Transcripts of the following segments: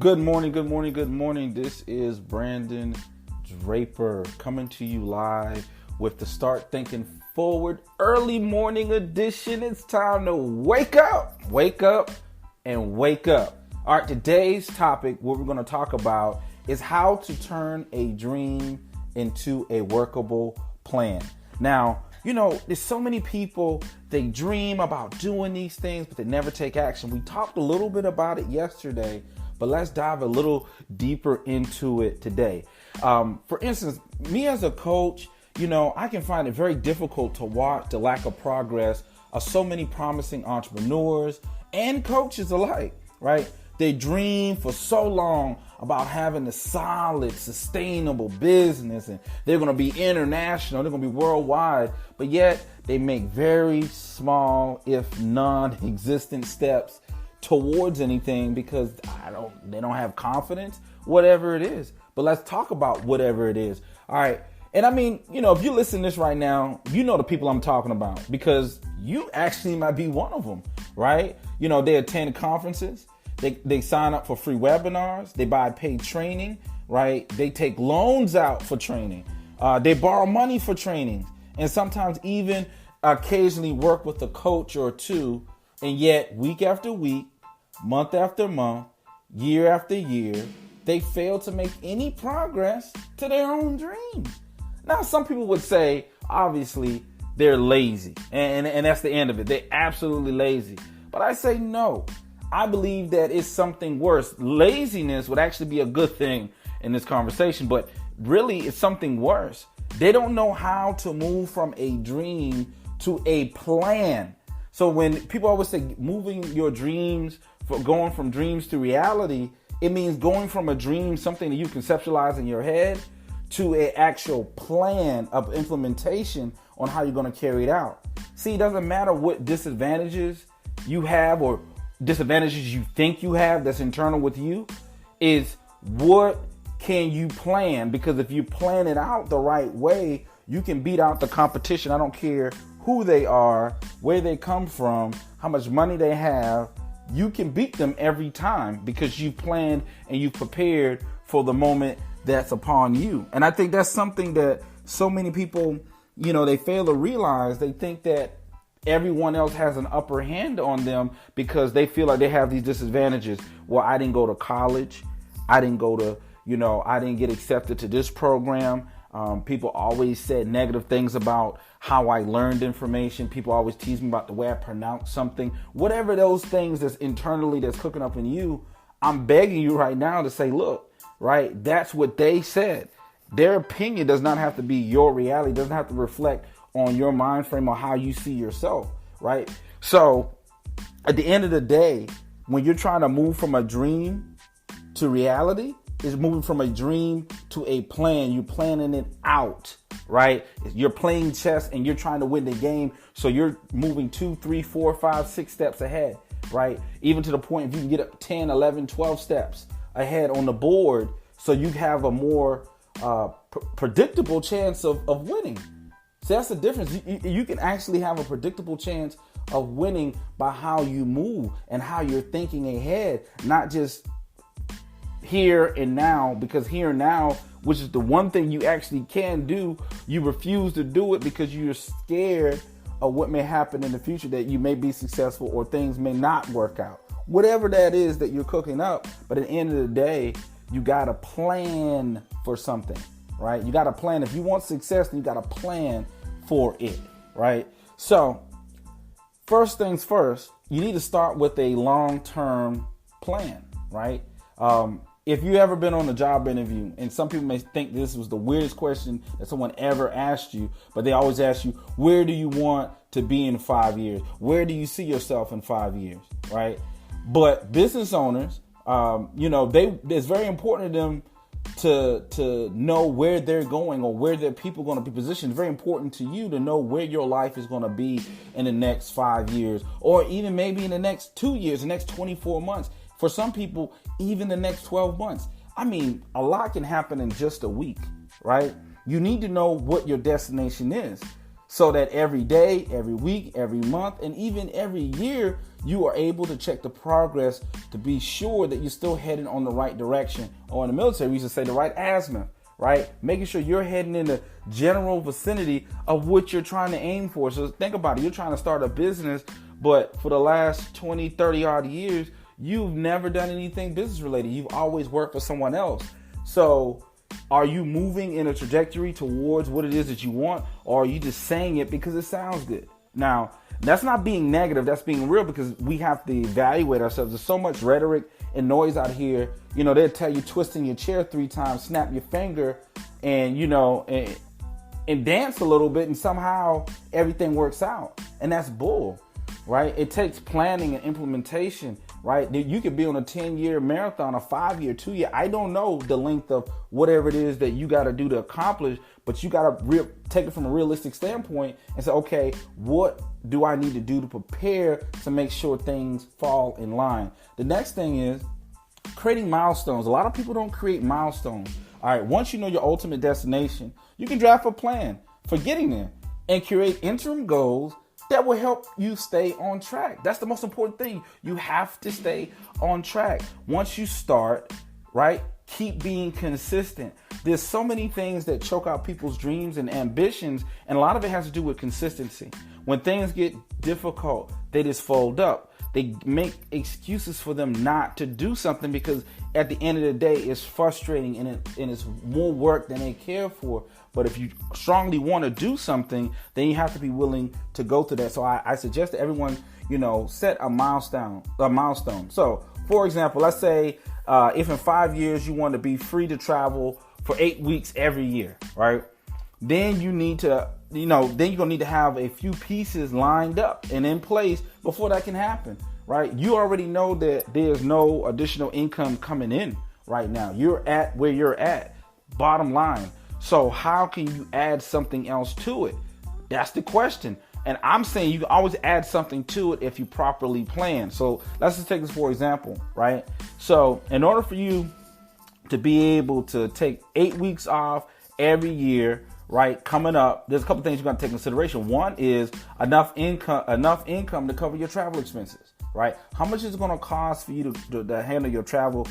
Good morning. This is Brandon Draper coming to you live with the Start Thinking Forward early morning edition. It's time to wake up, and wake up. All right, today's topic, what we're going to talk about is how to turn a dream into a workable plan. Now, there's so many people, they dream about doing these things, but they never take action. We talked a little bit about it yesterday, but let's dive a little deeper into it today. For instance, me as a coach, I can find it very difficult to watch the lack of progress of so many promising entrepreneurs and coaches alike, right? They dream for so long about having a solid, sustainable business, and they're going to be international, they're going to be worldwide, but yet they make very small, if non-existent steps towards anything because they don't have confidence, whatever it is. But let's talk about whatever it is. All right. And I mean, if you listen to this right now, the people I'm talking about because you actually might be one of them, right? They attend conferences. They sign up for free webinars. They buy paid training, right? They take loans out for training. They borrow money for training. And sometimes even occasionally work with a coach or two. And yet week after week, month after month, year after year, they fail to make any progress to their own dreams. Now, some people would say, obviously, they're lazy. And that's the end of it. They're absolutely lazy. But I say no. I believe that it's something worse. Laziness would actually be a good thing in this conversation, but really it's something worse. They don't know how to move from a dream to a plan. So when people always say moving your dreams, going from dreams to reality, it means going from a dream, something that you conceptualize in your head, to an actual plan of implementation on how you're going to carry it out. See, it doesn't matter what disadvantages you have or disadvantages you think you have that's internal with you, is what can you plan? Because if you plan it out the right way, you can beat out the competition. I don't care who they are, where they come from, how much money they have. You can beat them every time because you planned and you prepared for the moment that's upon you. And I think that's something that so many people, they fail to realize. They think that everyone else has an upper hand on them because they feel like they have these disadvantages. Well, I didn't go to college. I didn't get accepted to this program. People always said negative things about how I learned information. People always tease me about the way I pronounce something. Whatever those things that's internally that's cooking up in you, I'm begging you right now to say, look, right, that's what they said. Their opinion does not have to be your reality. It doesn't have to reflect on your mind frame or how you see yourself, right? So at the end of the day, when you're trying to move from a dream to reality, it's moving from a dream to a plan. You're planning it out, right? You're playing chess and you're trying to win the game. So you're moving 2, 3, 4, 5, 6 steps ahead, right? Even to the point if you can get up 10, 11, 12 steps ahead on the board so you have a more predictable chance of winning. So that's the difference. You can actually have a predictable chance of winning by how you move and how you're thinking ahead, not just here and now, because here and now, which is the one thing you actually can do, you refuse to do it because you're scared of what may happen in the future, that you may be successful or things may not work out. Whatever that is that you're cooking up. But at the end of the day, you got to plan for something, right? You got to plan. If you want success, then you got to plan for it, right? So first things first, you need to start with a long-term plan, right? If you ever been on a job interview, and some people may think this was the weirdest question that someone ever asked you, but they always ask you, where do you want to be in 5 years? Where do you see yourself in 5 years, right? But business owners, it's very important to them to know where they're going or where their people are going to be positioned. It's very important to you to know where your life is going to be in the next 5 years, or even maybe in the next 2 years, the next 24 months. For some people, even the next 12 months. I mean, a lot can happen in just a week, right? You need to know what your destination is. so that every day, every week, every month, and even every year, you are able to check the progress to be sure that you're still heading on the right direction. Or in the military, we used to say the right azimuth, right? Making sure you're heading in the general vicinity of what you're trying to aim for. So think about it. You're trying to start a business, but for the last 20, 30 odd years, you've never done anything business related. You've always worked for someone else. So are you moving in a trajectory towards what it is that you want, or are you just saying it because it sounds good? Now, that's not being negative. That's being real, because we have to evaluate ourselves. There's so much rhetoric and noise out here. You know, they'll tell you twisting your chair 3 times, snap your finger, and, you know, and dance a little bit, and somehow everything works out. And that's bull, right? It takes planning and implementation, right? You could be on a 10-year marathon, a 5-year, 2-year. I don't know the length of whatever it is that you got to do to accomplish, but you got to take it from a realistic standpoint and say, okay, what do I need to do to prepare to make sure things fall in line? The next thing is creating milestones. A lot of people don't create milestones. All right, once you know your ultimate destination, you can draft a plan for getting there and create interim goals that will help you stay on track. That's the most important thing. You have to stay on track. Once you start, right, keep being consistent. There's so many things that choke out people's dreams and ambitions, and a lot of it has to do with consistency. When things get difficult, they just fold up. They make excuses for them not to do something, because at the end of the day, it's frustrating and it's more work than they care for. But if you strongly want to do something, then you have to be willing to go through that. So I suggest that everyone, you know, set a milestone. So, for example, let's say if in 5 years you want to be free to travel for 8 weeks every year, right? Then you need to, then you're going to need to have a few pieces lined up and in place before that can happen, right? You already know that there's no additional income coming in right now. You're at where you're at, bottom line. So how can you add something else to it? That's the question. And I'm saying you can always add something to it if you properly plan. So let's just take this for example, right? So in order for you to be able to take 8 weeks off every year, right, coming up, there's a couple things you're going to take into consideration. One is enough income to cover your travel expenses, right? How much is it going to cost for you to handle your travel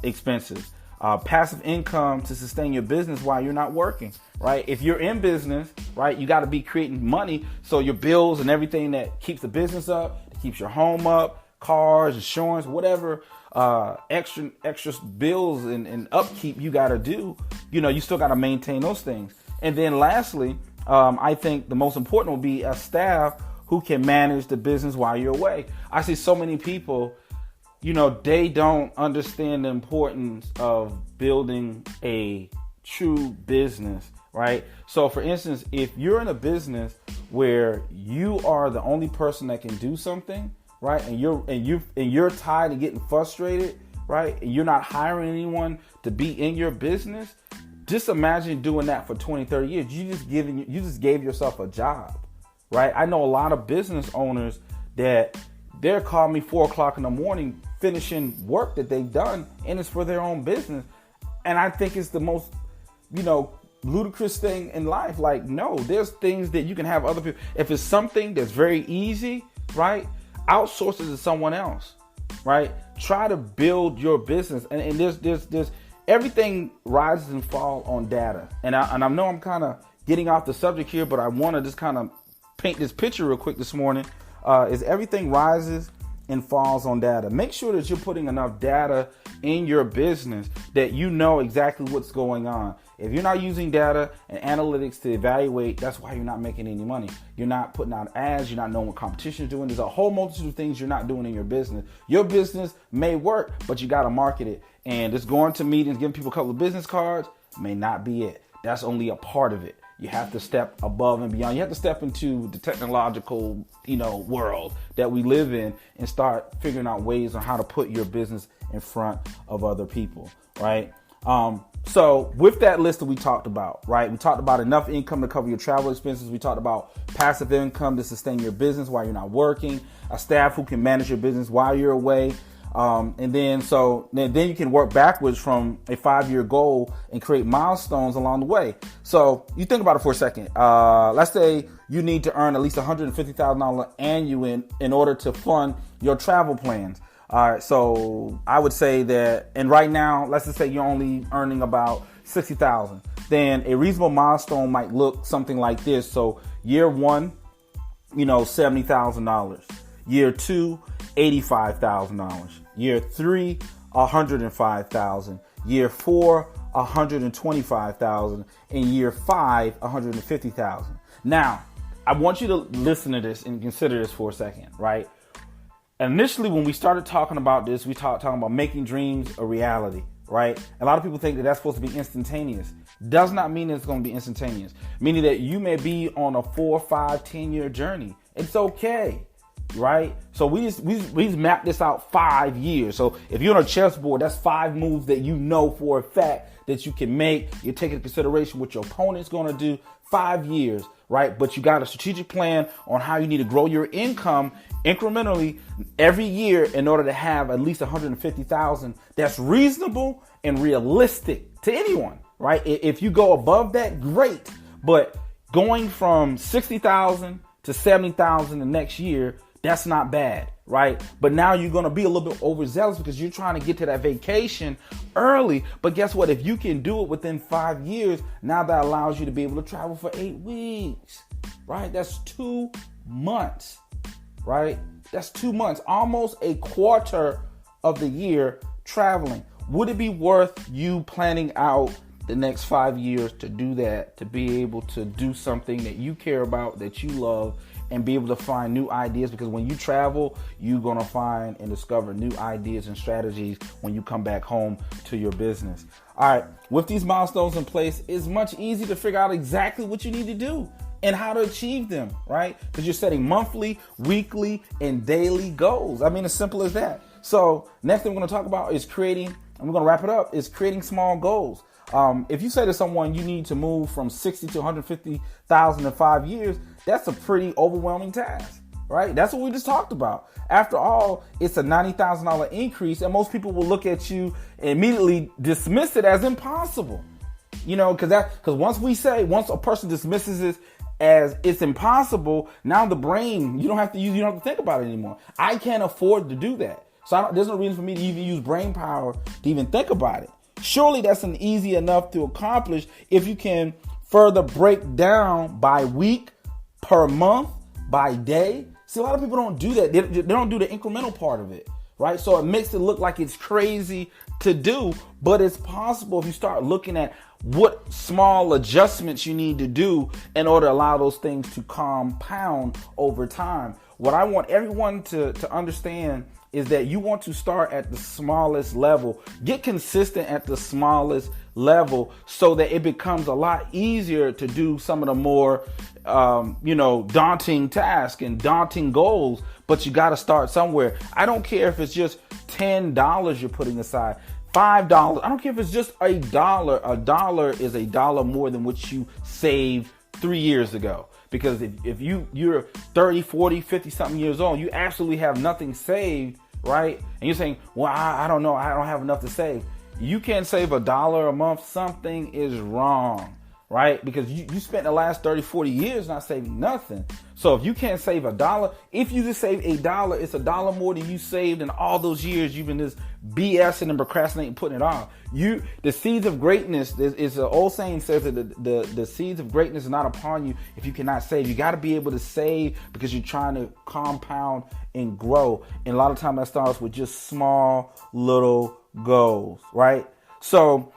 expenses? Passive income to sustain your business while you're not working, right? If you're in business, right, you got to be creating money. So your bills and everything that keeps the business up, that keeps your home up, cars, insurance, whatever, extra bills and upkeep you got to do, you still got to maintain those things. And then lastly, I think the most important will be a staff who can manage the business while you're away. I see so many people, they don't understand the importance of building a true business, right? So for instance, if you're in a business where you are the only person that can do something, right? And you're tired of getting frustrated, right? And you're not hiring anyone to be in your business. Just imagine doing that for 20, 30 years. You just gave yourself a job, right? I know a lot of business owners that they're calling me 4:00 in the morning, finishing work that they've done, and it's for their own business. And I think it's the most, ludicrous thing in life. Like, no, there's things that you can have other people. If it's something that's very easy, right? Outsource it to someone else, right? Try to build your business. And there's everything rises and falls on data. And I know I'm kind of getting off the subject here, but I want to just kind of paint this picture real quick this morning. Is everything rises and falls on data. Make sure that you're putting enough data in your business that you know exactly what's going on. If you're not using data and analytics to evaluate, that's why you're not making any money. You're not putting out ads. You're not knowing what competition is doing. There's a whole multitude of things you're not doing in your business. Your business may work, but you got to market it. And just going to meetings, giving people a couple of business cards may not be it. That's only a part of it. You have to step above and beyond. You have to step into the technological, world that we live in and start figuring out ways on how to put your business in front of other people, right? So with that list that we talked about, right? We talked about enough income to cover your travel expenses. We talked about passive income to sustain your business while you're not working, a staff who can manage your business while you're away. And then you can work backwards from a 5-year goal and create milestones along the way. So you think about it for a second. Let's say you need to earn at least $150,000 annually in order to fund your travel plans. All right, so I would say that, and right now, let's just say you're only earning about $60,000. Then a reasonable milestone might look something like this. So year one, $70,000. Year two, $85,000. Year three, $105,000. Year four, $125,000. And year five, $150,000. Now, I want you to listen to this and consider this for a second, right? Initially, when we started talking about this, we talking about making dreams a reality, right? A lot of people think that that's supposed to be instantaneous. Does not mean it's going to be instantaneous. Meaning that you may be on a 4, 5, 10-year journey. It's okay, right? So we just mapped this out 5 years. So if you're on a chessboard, that's 5 moves that you know for a fact that you can make. You're taking into consideration what your opponent's going to do. 5 years, right? But you got a strategic plan on how you need to grow your income incrementally every year in order to have at least $150,000. That's reasonable and realistic to anyone, right? If you go above that, great. But going from $60,000 to $70,000 the next year, that's not bad, right? But now you're going to be a little bit overzealous because you're trying to get to that vacation early. But guess what? If you can do it within 5 years, now that allows you to be able to travel for 8 weeks, right? That's 2 months, right? That's 2 months, almost a quarter of the year traveling. Would it be worth you planning out the next 5 years to do that, to be able to do something that you care about, that you love, and be able to find new ideas? Because when you travel, you're going to find and discover new ideas and strategies when you come back home to your business. All right. With these milestones in place, it's much easier to figure out exactly what you need to do and how to achieve them, right? Because you're setting monthly, weekly, and daily goals. I mean, as simple as that. So next thing we're going to talk about is creating, and we're going to wrap it up, is creating small goals. If you say to someone you need to move from 60 to 150,000 in 5 years, that's a pretty overwhelming task, right? That's what we just talked about. After all, it's a $90,000 increase, and most people will look at you and immediately dismiss it as impossible. Because once a person dismisses it as it's impossible, now the brain, you don't have to think about it anymore. I can't afford to do that. So there's no reason for me to even use brain power to even think about it. Surely that's an easy enough to accomplish if you can further break down by week, per month, by day. See, a lot of people don't do that. They don't do the incremental part of it, right? So it makes it look like it's crazy to do, but it's possible if you start looking at what small adjustments you need to do in order to allow those things to compound over time. What I want everyone to understand is that you want to start at the smallest level. Get consistent at the smallest level so that it becomes a lot easier to do some of the more, daunting tasks and daunting goals. But you got to start somewhere. I don't care if it's just $10 you're putting aside, $5. I don't care if it's just $1. $1 is $1 more than what you saved 3 years ago. Because if you're 30, 40, 50 something years old, you absolutely have nothing saved, right? And you're saying, well, I don't know. I don't have enough to save. You can't save $1 a month. Something is wrong, right? Because you spent the last 30, 40 years not saving nothing. So if you can't save $1, if you just save $1, it's $1 more than you saved in all those years you've been just BSing and procrastinating, putting it off. The seeds of greatness, is an old saying says that the seeds of greatness is not upon you if you cannot save. You got to be able to save because you're trying to compound and grow. And a lot of times that starts with just small little goals, right? So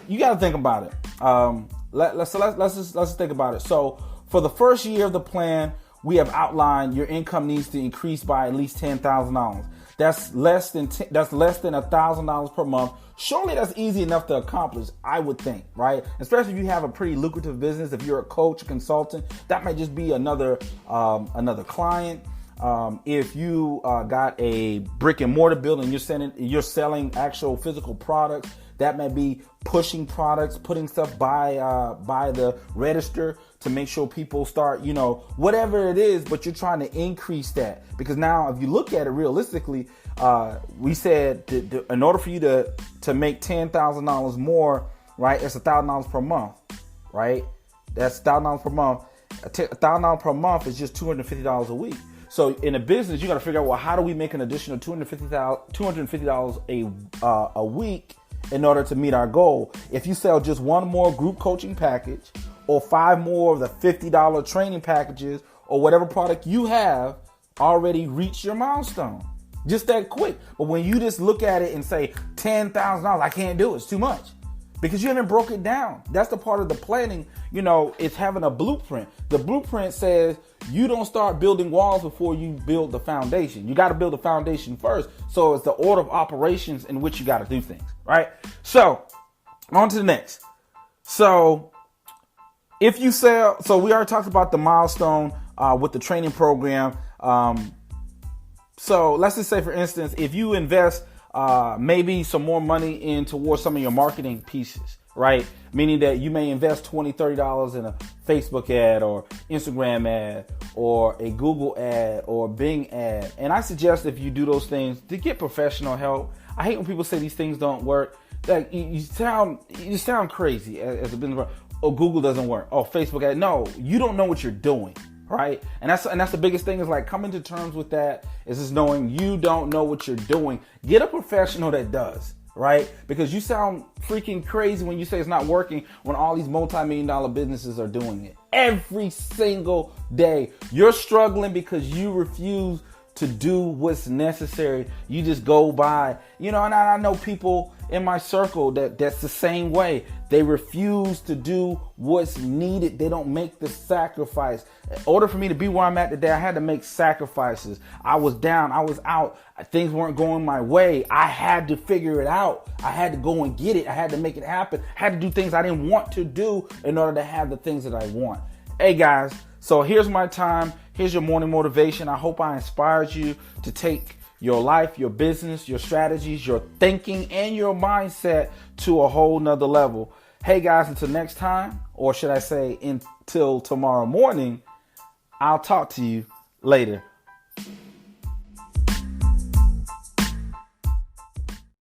you got to think about it. Let's just think about it. So for the first year of the plan, we have outlined your income needs to increase by at least $10,000. That's less than $1,000 per month. Surely that's easy enough to accomplish, I would think, right? Especially if you have a pretty lucrative business. If you're a coach, a consultant, that might just be another client. If you got a brick and mortar building, you're selling actual physical products. That may be pushing products, putting stuff by the register to make sure people start, whatever it is, but you're trying to increase that. Because now if you look at it realistically, we said in order for you to make $10,000 more, right, it's $1,000 per month, right? That's $1,000 per month. $1,000 per month is just $250 a week. So in a business, you got to figure out, well, how do we make an additional $250 a week in order to meet our goal? If you sell just one more group coaching package or 5 more of the $50 training packages or whatever product you have, already reach your milestone. Just that quick. But when you just look at it and say $10,000, I can't do it. It's too much. Because you haven't broke it down. That's the part of the planning. It's having a blueprint. The blueprint says you don't start building walls before you build the foundation. You got to build the foundation first. So it's the order of operations in which you got to do things, right? So on to the next. So if you sell, so we already talked about the milestone with the training program. So let's just say, for instance, if you invest maybe some more money towards some of your marketing pieces, right? Meaning that you may invest $20, $30 in a Facebook ad or Instagram ad or a Google ad or Bing ad. And I suggest if you do those things to get professional help. I hate when people say these things don't work. Like you sound crazy as a business. Oh, Google doesn't work. Oh, Facebook ad. No, you don't know what you're doing. Right. And that's the biggest thing, is like coming to terms with that, is just knowing you don't know what you're doing. Get a professional that does. Right. Because you sound freaking crazy when you say it's not working, when all these multi-million-dollar businesses are doing it every single day. You're struggling because you refuse to do what's necessary. You just go by, and I know people in my circle that's the same way. They refuse to do what's needed. They don't make the sacrifice. In order for me to be where I'm at today, I had to make sacrifices. I was down. I was out. Things weren't going my way. I had to figure it out. I had to go and get it. I had to make it happen. I had to do things I didn't want to do in order to have the things that I want. Hey guys, so here's my time. Here's your morning motivation. I hope I inspired you to take your life, your business, your strategies, your thinking, and your mindset to a whole nother level. Hey guys, until next time, or should I say until tomorrow morning, I'll talk to you later.